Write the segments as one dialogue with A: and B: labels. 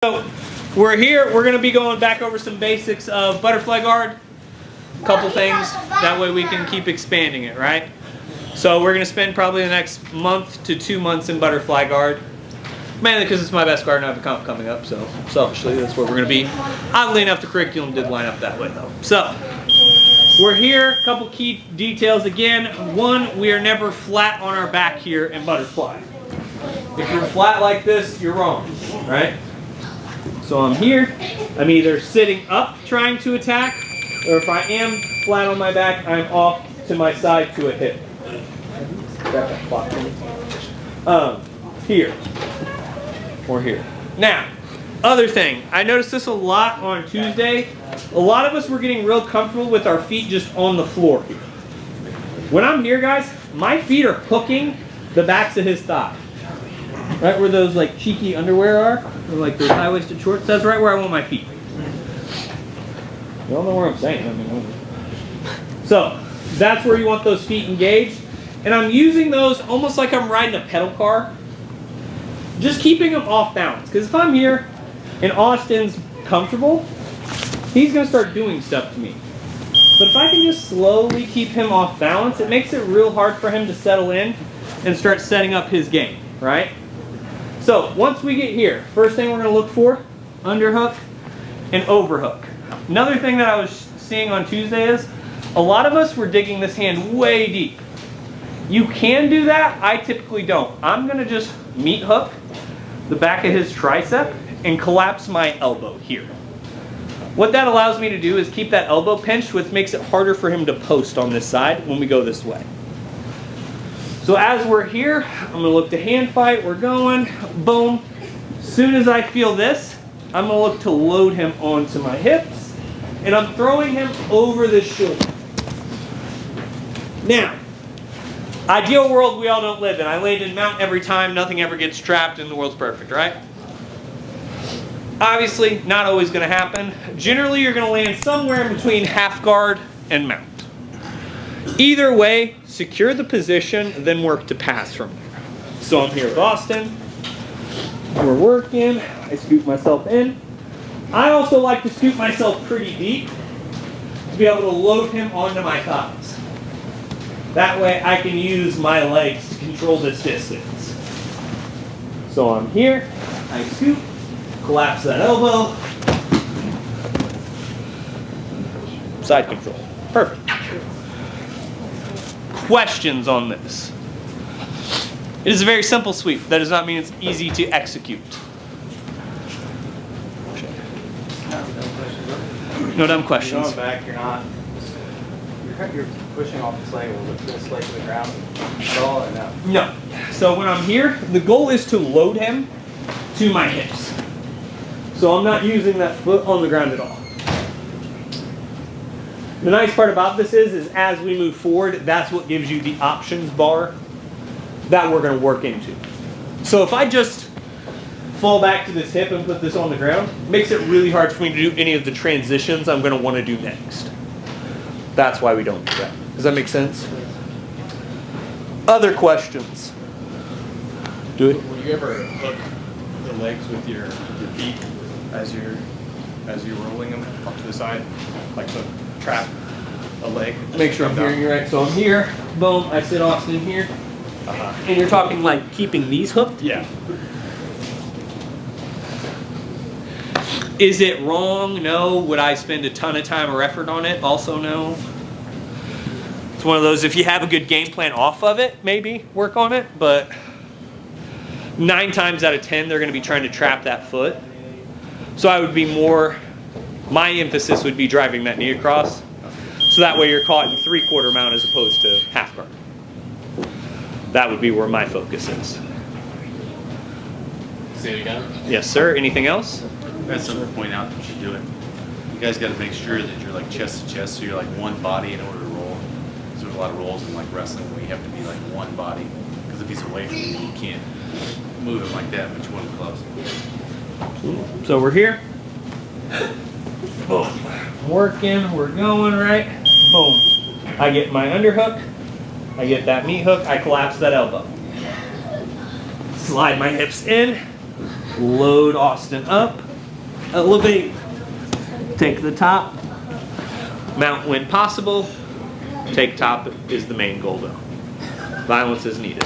A: So we're here, we're going to be going back over some basics of butterfly guard, a couple things, that way we can keep expanding it, right? So we're going to spend probably the next month to 2 months in butterfly guard, mainly because it's my best guard and I have a comp coming up, so selfishly that's where we're going to be. Oddly enough, the curriculum did line up that way though. So we're here, a couple key details again. One, we are never flat on our back here in butterfly. If you're flat like this, you're wrong, right? So I'm here, I'm either sitting up trying to attack, or if I am flat on my back, I'm off to my side to a hip. Here, or here. Now, other thing, I noticed this a lot on Tuesday. A lot of us were getting real comfortable with our feet just on the floor here. When I'm here, guys, my feet are hooking the backs of his thighs. Right where those like cheeky underwear are, or like those high-waisted shorts, that's right where I want my feet. You all know what I'm saying. I mean, so that's where you want those feet engaged. And I'm using those almost like I'm riding a pedal car. Just keeping them off balance. Because if I'm here and Austin's comfortable, he's going to start doing stuff to me. But if I can just slowly keep him off balance, it makes it real hard for him to settle in and start setting up his game, right? So once we get here, first thing we're going to look for, underhook and overhook. Another thing that I was seeing on Tuesday is a lot of us were digging this hand way deep. You can do that. I typically don't. I'm going to just meat hook the back of his tricep and collapse my elbow here. What that allows me to do is keep that elbow pinched, which makes it harder for him to post on this side when we go this way. So as we're here, I'm going to look to hand fight. We're going. Boom. As soon as I feel this, I'm going to look to load him onto my hips. And I'm throwing him over the shoulder. Now, ideal world we all don't live in. I land in mount every time. Nothing ever gets trapped and the world's perfect, right? Obviously, not always going to happen. Generally, you're going to land somewhere in between half guard and mount. Either way, secure the position, then work to pass from there. So I'm here with Austin. We're working. I scoop myself in. I also like to scoop myself pretty deep to be able to load him onto my thighs. That way I can use my legs to control this distance. So I'm here. I scoop. Collapse that elbow. Side control. Perfect. Questions on this? It is a very simple sweep. That does not mean it's easy to execute. No dumb questions.
B: Going back, you're pushing off this leg a little bit, this leg to the ground at all, or no?
A: No. So when I'm here, the goal is to load him to my hips. So I'm not using that foot on the ground at all. The nice part about this is as we move forward, that's what gives you the options bar that we're going to work into. So if I just fall back to this hip and put this on the ground, it makes it really hard for me to do any of the transitions I'm going to want to do next. That's why we don't do that. Does that make sense? Other questions? Do it.
C: Will you ever hook the legs with your feet as you're rolling them up to the side, like to trap a leg?
A: Make sure I'm hearing you right. So I'm here. Boom. I sit Austin here. And you're talking like keeping these hooked?
C: Yeah.
A: Is it wrong? No. Would I spend a ton of time or effort on it? Also no. It's one of those, if you have a good game plan off of it, maybe work on it. But 9 times out of 10, they're going to be trying to trap that foot. So I would be more, my emphasis would be driving that knee across. So that way you're caught in 3/4 mount as opposed to half guard. That would be where my focus is.
D: Say it again?
A: Yes, sir. Anything else?
D: That's something to point out that you should do it. You guys got to make sure that you're like chest to chest, so you're like one body in order to roll. So there's a lot of rolls in like wrestling where you have to be like one body. Because if he's away from you, you can't move him like that, but you want him close.
A: So we're here. Boom. Working, we're going, right? Boom. I get my underhook. I get that meat hook. I collapse that elbow. Slide my hips in. Load Austin up. elevate, take the top, mount when possible, take top is the main goal though. Violence is needed.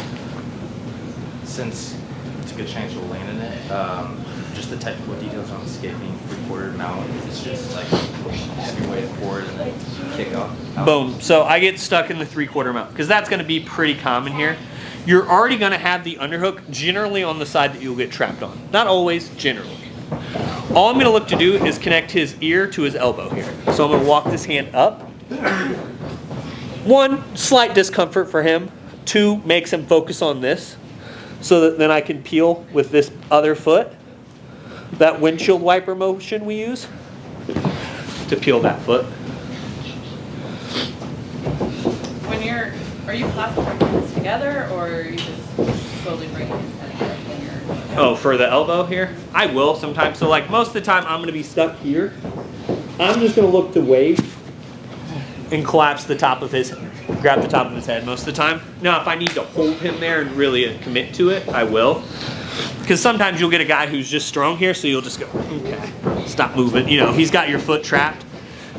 B: Since it's a good chance you'll land in it, just the technical details on escaping 3/4 mount, it's just like heavy weight forward and then kick off.
A: Boom. So I get stuck in the 3/4 mount because that's going to be pretty common here. You're already going to have the underhook generally on the side that you'll get trapped on. Not always, generally. All I'm going to look to do is connect his ear to his elbow here. So I'm going to walk this hand up. 1, slight discomfort for him. 2, makes him focus on this so that then I can peel with this other foot. That windshield wiper motion we use to peel that foot.
E: Are you classifying this together, or are you just slowly bringing his head up when you're...
A: Oh, for the elbow here? I will sometimes. So like most of the time I'm going to be stuck here. I'm just going to look to wave and collapse the top of his, grab the top of his head most of the time. Now if I need to hold him there and really commit to it, I will. Because sometimes you'll get a guy who's just strong here, so you'll just go, okay, stop moving. You know, he's got your foot trapped,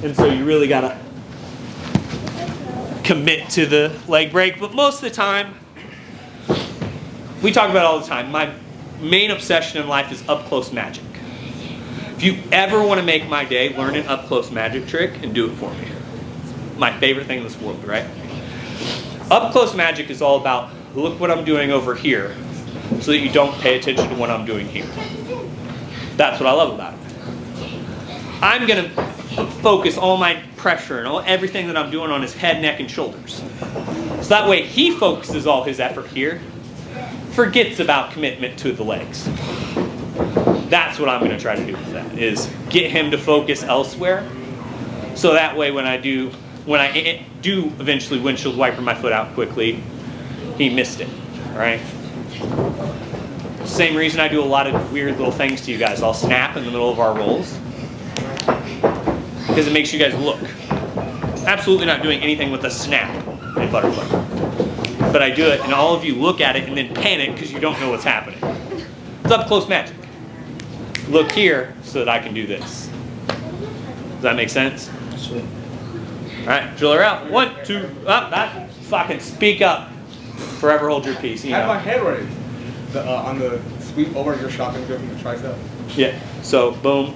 A: and so you really got to commit to the leg break. But most of the time, we talk about it all the time, my main obsession in life is up close magic. If you ever want to make my day, learn an up close magic trick and do it for me. My favorite thing in this world, right? Up close magic is all about, look what I'm doing over here, so that you don't pay attention to what I'm doing here. That's what I love about it. I'm going to focus all my pressure and everything that I'm doing on his head, neck, and shoulders. So that way he focuses all his effort here, forgets about commitment to the legs. That's what I'm going to try to do with that, is get him to focus elsewhere. So that way when I do eventually windshield wiper my foot out quickly, he missed it, right? Same reason I do a lot of weird little things to you guys. I'll snap in the middle of our rolls because it makes you guys look. Absolutely not doing anything with a snap in butterfly. But I do it and all of you look at it and then panic because you don't know what's happening. It's up close magic. Look here so that I can do this. Does that make sense?
B: Sweet.
A: All right, drill her out. 1, 2, up. That fucking speak up. Forever hold your peace. You
C: I have my
A: know.
C: head ready. On the sweep over your shot and go from the tricep.
A: Yeah. So boom,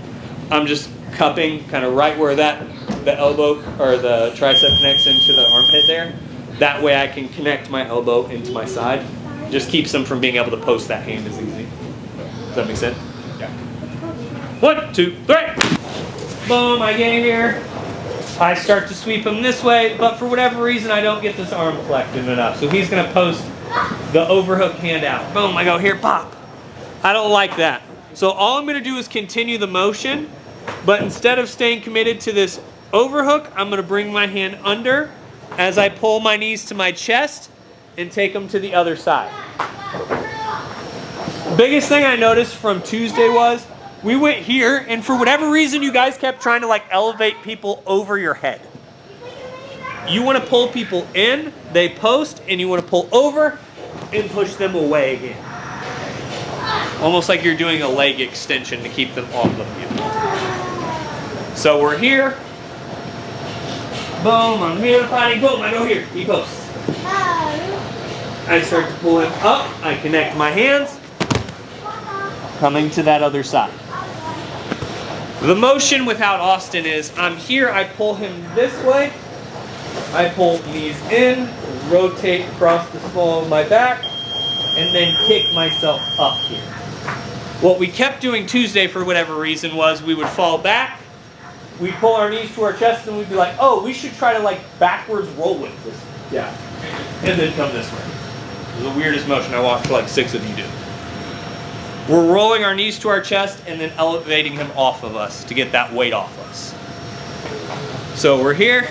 A: I'm just cupping kind of right where the elbow or the tricep connects into the armpit there. That way I can connect my elbow into my side. Just keeps them from being able to post that hand as easy. Does that make sense?
C: Yeah.
A: 1, 2, 3. Boom, I get here. I start to sweep him this way, but for whatever reason I don't get this arm collected enough. So he's going to post the overhook hand out. Boom, I go here, pop. I don't like that. So all I'm going to do is continue the motion, but instead of staying committed to this overhook, I'm going to bring my hand under as I pull my knees to my chest and take them to the other side. Biggest thing I noticed from Tuesday was we went here, and for whatever reason, you guys kept trying to like elevate people over your head. You want to pull people in, they post, and you want to pull over and push them away again. Almost like you're doing a leg extension to keep them off of you. So we're here. Boom, I'm here, fighting, boom, I go here, he posts. I start to pull him up, I connect my hands, coming to that other side. The motion without Austin is, I'm here, I pull him this way, I pull knees in, rotate across the small of my back, and then kick myself up here. What we kept doing Tuesday for whatever reason was we would fall back, we'd pull our knees to our chest, and we'd be like, oh, we should try to like backwards roll with this. Yeah. And then come this way. It was the weirdest motion I watched like 6 of you do. We're rolling our knees to our chest and then elevating him off of us to get that weight off us. So we're here.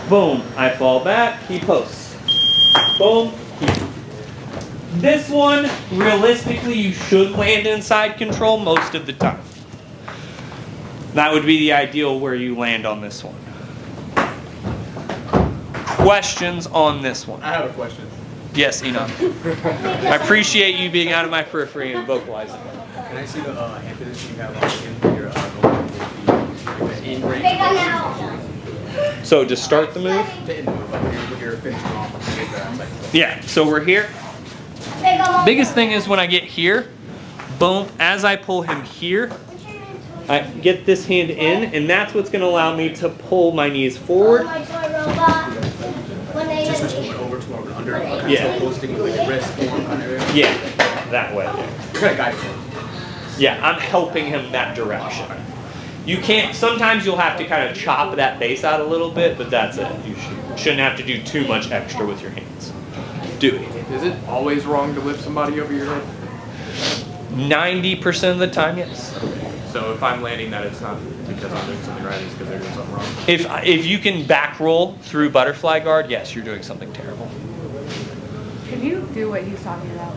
A: Boom, I fall back, he posts. Boom, This one, realistically, you should land inside control most of the time. That would be the ideal where you land on this one. Questions on this one?
C: I have a question.
A: Yes, Enoch. I appreciate you being out of my periphery and vocalizing.
F: Can I see the hand position you have on your going with the in range?
A: So to start the move?
F: The in move, like when you're finishing off with the
A: Yeah, so we're here. Biggest thing is when I get here, boom, as I pull him here, I get this hand in, and that's what's going to allow me to pull my knees forward.
F: Just switching over to under,
A: Yeah.
F: still posting with your wrist under there.
A: Yeah, that way.
F: You're kind of guiding him.
A: Yeah, I'm helping him that direction. You can't, sometimes you'll have to kind of chop that base out a little bit, but that's it. You shouldn't have to do too much extra with your hands. Do it.
C: Is it always wrong to lift somebody over your head?
A: 90% of the time, yes.
C: So if I'm landing that, it's not because I'm doing something right, it's because they're doing something wrong.
A: If you can back roll through butterfly guard, yes, you're doing something terrible.
G: Can you do what he's talking about?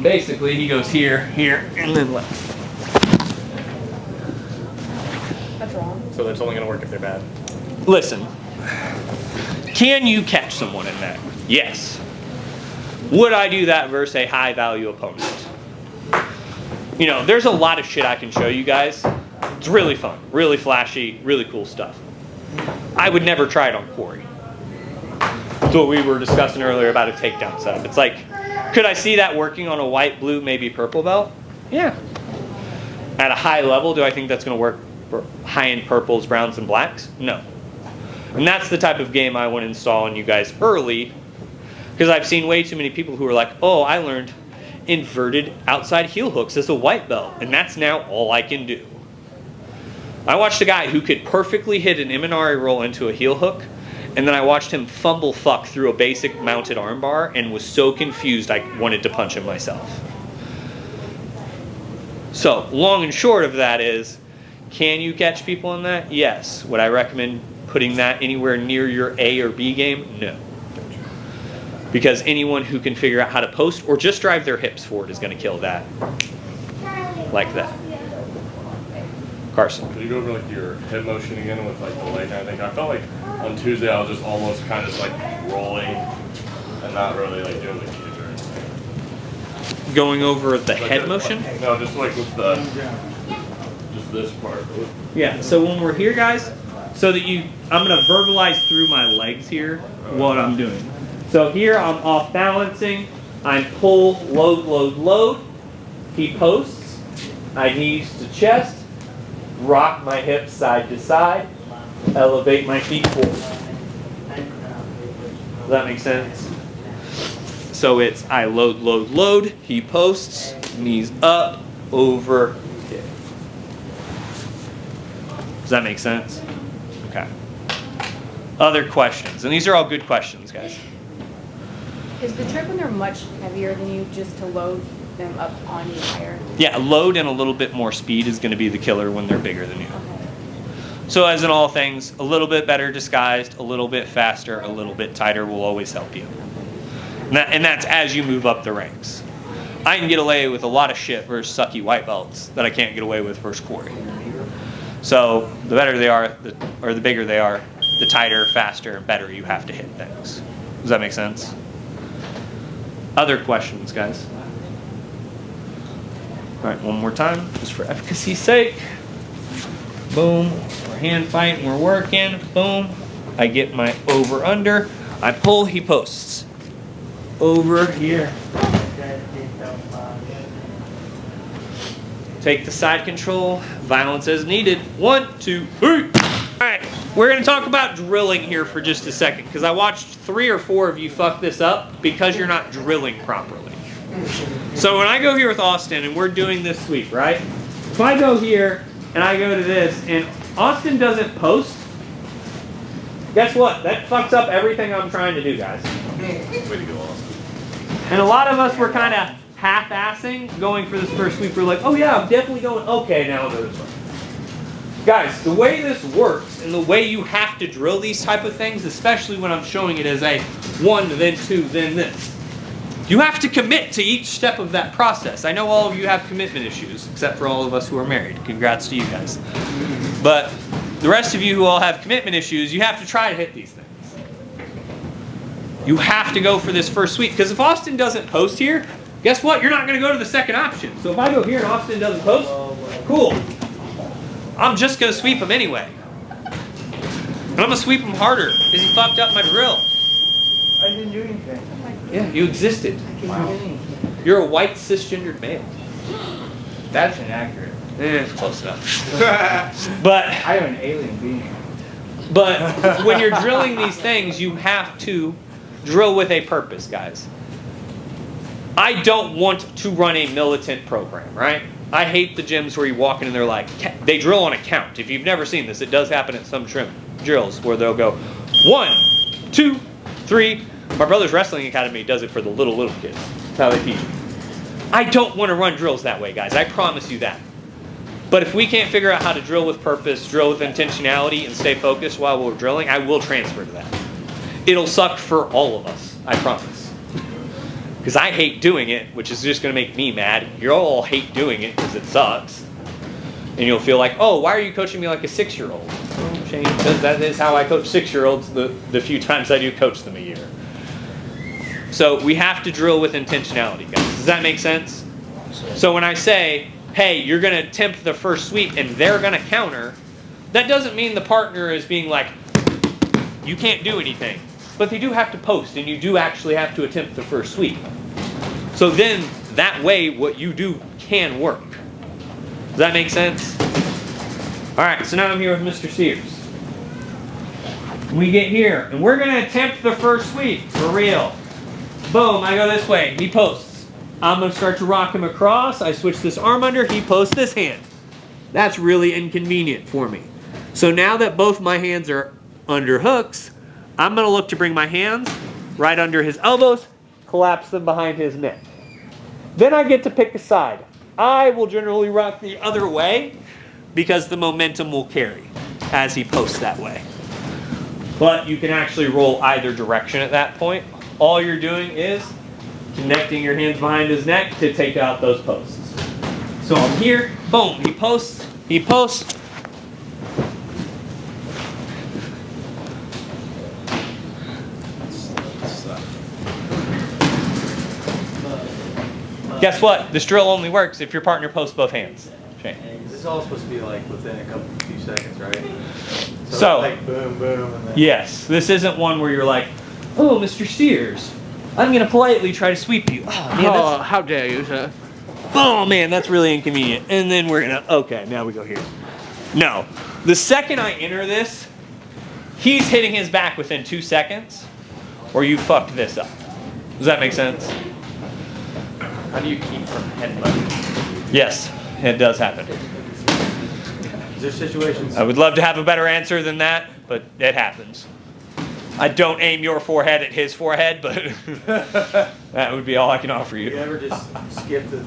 A: Basically, he goes here, here, and then left.
G: That's wrong.
C: So that's only going to work if they're bad.
A: Listen, can you catch someone in that? Yes. Would I do that versus a high value opponent? You know, there's a lot of shit I can show you guys. It's really fun, really flashy, really cool stuff. I would never try it on Corey. That's what we were discussing earlier about a takedown setup. It's like, could I see that working on a white, blue, maybe purple belt? Yeah. At a high level, do I think that's going to work for high-end purples, browns, and blacks? No. And that's the type of game I want to install on you guys early, because I've seen way too many people who are like, oh, I learned inverted outside heel hooks as a white belt, and that's now all I can do. I watched a guy who could perfectly hit an Imanari roll into a heel hook, and then I watched him fumble fuck through a basic mounted armbar and was so confused I wanted to punch him myself. So, long and short of that is, can you catch people in that? Yes. Would I recommend putting that anywhere near your A or B game? No. Because anyone who can figure out how to post or just drive their hips forward is going to kill that. Like that. Carson.
H: Could you go over like your head motion again with like the leg kind of thing? I felt like on Tuesday I was just almost kind of just like rolling and not really like doing the kick or anything.
A: Going over the
H: Like
A: head motion?
H: No, just like with the, just this part.
A: Yeah, so when we're here, guys, so that I'm going to verbalize through my legs here what I'm doing. So here I'm off balancing, I pull, load, load, load. He posts, I knees to chest, rock my hips side to side, elevate my feet forward. Does that make sense? So it's I load, load, load, he posts, knees up, over, kick. Does that make sense? Okay. Other questions? And these are all good questions, guys.
G: Is the trick when they're much heavier than you just to load them up on you higher?
A: Yeah, load and a little bit more speed is going to be the killer when they're bigger than you.
G: Okay.
A: So as in all things, a little bit better disguised, a little bit faster, a little bit tighter will always help you. And that's as you move up the ranks. I can get away with a lot of shit versus sucky white belts that I can't get away with versus Corey. So the better they are, or the bigger they are, the tighter, faster, and better you have to hit things. Does that make sense? Other questions, guys? All right, one more time, just for efficacy's sake. Boom, we're hand fighting, we're working, boom. I get my over under, I pull, he posts. Over here. Take the side control, violence as needed. 1, 2, 3. All right, we're gonna talk about drilling here for just a second, because I watched 3 or 4 of you fuck this up because you're not drilling properly. So when I go here with Austin and we're doing this sweep, right? If I go here and I go to this and Austin doesn't post, guess what? That fucks up everything I'm trying to do, guys.
D: Way to go, Austin.
A: And a lot of us were kind of half-assing going for this first sweep. We're like, oh yeah, I'm definitely going, okay, now I'll go this way. Guys, the way this works and the way you have to drill these type of things, especially when I'm showing it as a 1, then 2, then this, you have to commit to each step of that process. I know all of you have commitment issues, except for all of us who are married. Congrats to you guys. But the rest of you who all have commitment issues, you have to try to hit these things. You have to go for this first sweep, because if Austin doesn't post here, guess what? You're not going to go to the second option. So if I go here and Austin doesn't post, cool. I'm just going to sweep him anyway. And I'm going to sweep him harder because he fucked up my drill.
F: I didn't do anything.
A: Yeah, you existed.
F: Wow.
A: You're a white cisgendered male.
F: That's inaccurate.
A: It's close enough. But
F: I am an alien being.
A: But when you're drilling these things, you have to drill with a purpose, guys. I don't want to run a militant program, right? I hate the gyms where you walk in and they're like, they drill on a count. If you've never seen this, it does happen at some drills where they'll go 1, 2, 3. My brother's wrestling academy does it for the little kids. That's how they teach. I don't want to run drills that way, guys. I promise you that. But if we can't figure out how to drill with purpose, drill with intentionality, and stay focused while we're drilling, I will transfer to that. It'll suck for all of us, I promise. Because I hate doing it, which is just going to make me mad. You'll all hate doing it because it sucks. And you'll feel like, oh, why are you coaching me like a 6-year-old? Oh, Shane, because that is how I coach 6-year-olds the few times I do coach them a year. So we have to drill with intentionality, guys. Does that make sense? So when I say, hey, you're going to attempt the first sweep and they're going to counter, that doesn't mean the partner is being like, you can't do anything. But they do have to post and you do actually have to attempt the first sweep. So then that way what you do can work. Does that make sense? All right, so now I'm here with Mr. Sears. We get here and we're going to attempt the first sweep for real. Boom, I go this way, he posts. I'm going to start to rock him across. I switch this arm under, he posts this hand. That's really inconvenient for me. So now that both my hands are under hooks, I'm going to look to bring my hands right under his elbows, collapse them behind his neck. Then I get to pick a side. I will generally rock the other way because the momentum will carry as he posts that way. But you can actually roll either direction at that point. All you're doing is connecting your hands behind his neck to take out those posts. So I'm here, boom, he posts. Guess what? This drill only works if your partner posts both hands. Shane.
F: This is all supposed to be like within a few seconds, right?
A: So
F: like boom, boom, and then...
A: Yes, this isn't one where you're like, oh, Mr. Sears, I'm going to politely try to sweep you. Oh, man,
I: how dare you, sir?
A: Oh man, that's really inconvenient. And then we're gonna, okay, now we go here. No, the second I enter this, he's hitting his back within 2 seconds, or you fucked this up. Does that make sense?
B: How do you keep from headbutting?
A: Yes, it does happen.
F: Is there situations...
A: I would love to have a better answer than that, but it happens. I don't aim your forehead at his forehead, but that would be all I can offer you.
F: You ever just skip the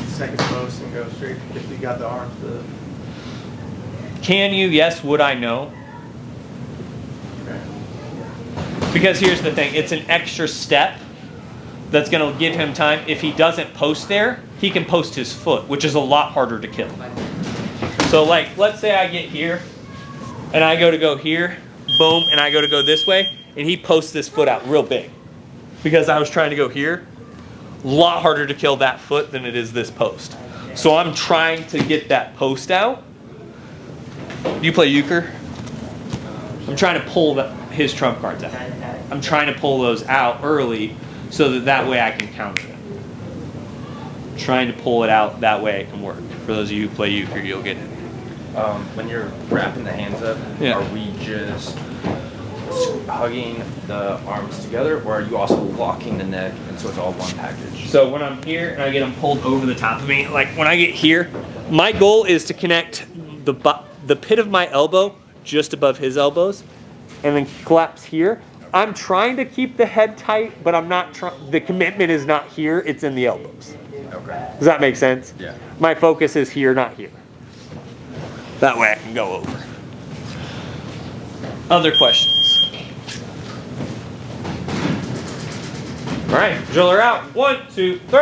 F: second post and go straight if you got the arms to...
A: Can you? Yes. Would I? No.
F: Okay.
A: Because here's the thing. It's an extra step that's going to give him time. If he doesn't post there, he can post his foot, which is a lot harder to kill. So like, let's say I get here, and I go here, boom, and I go this way, and he posts this foot out real big. Because I was trying to go here, a lot harder to kill that foot than it is this post. So I'm trying to get that post out. Do you play euchre? I'm trying to pull his trump cards out. I'm trying to pull those out early so that way I can counter it. Trying to pull it out that way it can work. For those of you who play euchre, you'll get it.
B: When you're wrapping the hands up,
A: Yeah.
B: Are we just hugging the arms together, or are you also locking the neck, and so it's all one package?
A: So when I'm here and I get them pulled over the top of me, like when I get here, my goal is to connect the pit of my elbow just above his elbows, and then collapse here. I'm trying to keep the head tight, but I'm not trying. The commitment is not here; it's in the elbows.
B: Okay.
A: Does that make sense?
B: Yeah.
A: My focus is here, not here. That way I can go over. Other questions? All right, drill her out. 1, 2, 3.